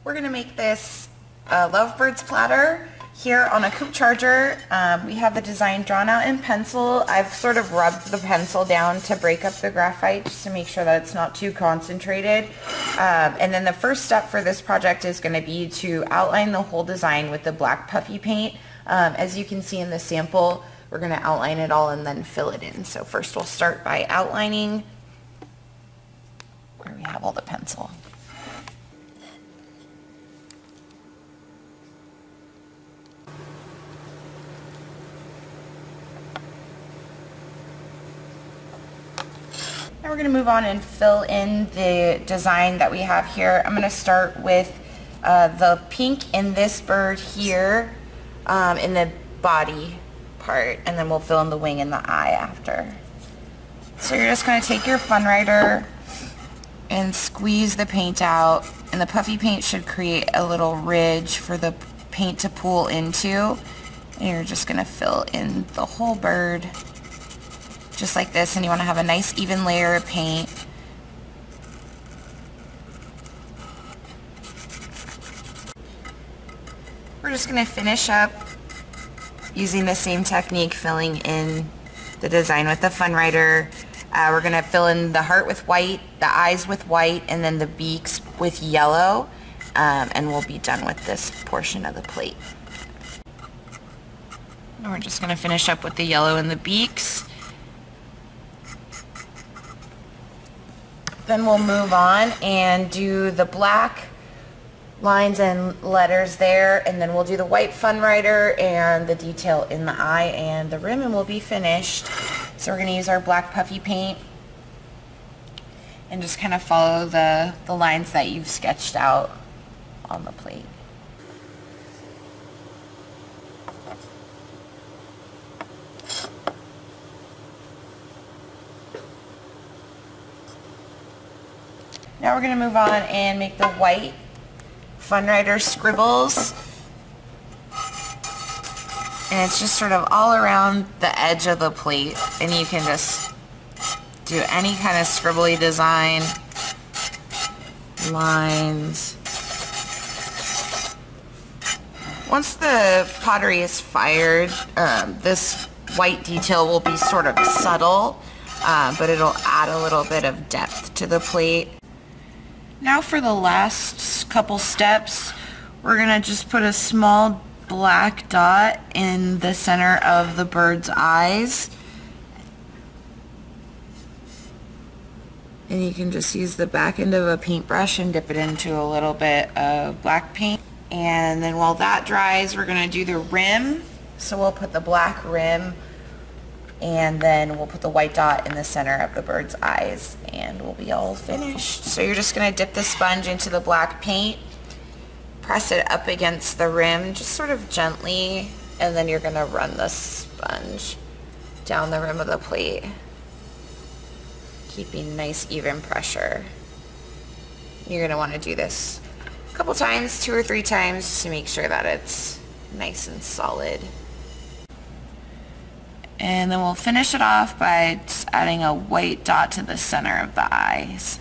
We're going to make this Love Bird's Platter here on a coupe charger. We have the design drawn out in pencil. I've sort of rubbed the pencil down to break up the graphite just to make sure that it's not too concentrated. And then the first step for this project is going to be to outline the whole design with the black puffy paint. As you can see in the sample, we're going to outline it all and then fill it in. So first we'll start by outlining where we have all the pencil. Now we're going to move on and fill in the design that we have here. I'm going to start with the pink in this bird here in the body part, and then we'll fill in the wing and the eye after. So you're just going to take your fun writer and squeeze the paint out, and the puffy paint should create a little ridge for the paint to pool into, and you're just going to fill in the whole bird just like this, and you want to have a nice even layer of paint. We're just going to finish up using the same technique, filling in the design with the fun writer. We're going to fill in the heart with white, the eyes with white, and then the beaks with yellow, and we'll be done with this portion of the plate. And we're just going to finish up with the yellow and the beaks. Then we'll move on and do the black lines and letters there, and then we'll do the white fun writer and the detail in the eye and the rim, and we'll be finished. So we're going to use our black puffy paint and just kind of follow the lines that you've sketched out on the plate. Now we're going to move on and make the white fun writer scribbles, and it's just sort of all around the edge of the plate, and you can just do any kind of scribbly design, lines. Once the pottery is fired, this white detail will be sort of subtle, but it'll add a little bit of depth to the plate. Now for the last couple steps, we're going to just put a small black dot in the center of the bird's eyes. And you can just use the back end of a paintbrush and dip it into a little bit of black paint. And then while that dries, we're going to do the rim. So we'll put the black rim, and then we'll put the white dot in the center of the bird's eyes, and we'll be all finished. So you're just going to dip the sponge into the black paint, press it up against the rim just sort of gently, and then you're going to run the sponge down the rim of the plate, keeping nice even pressure. You're going to want to do this a couple times, 2 or 3 times, just to make sure that it's nice and solid. And then we'll finish it off by just adding a white dot to the center of the eyes.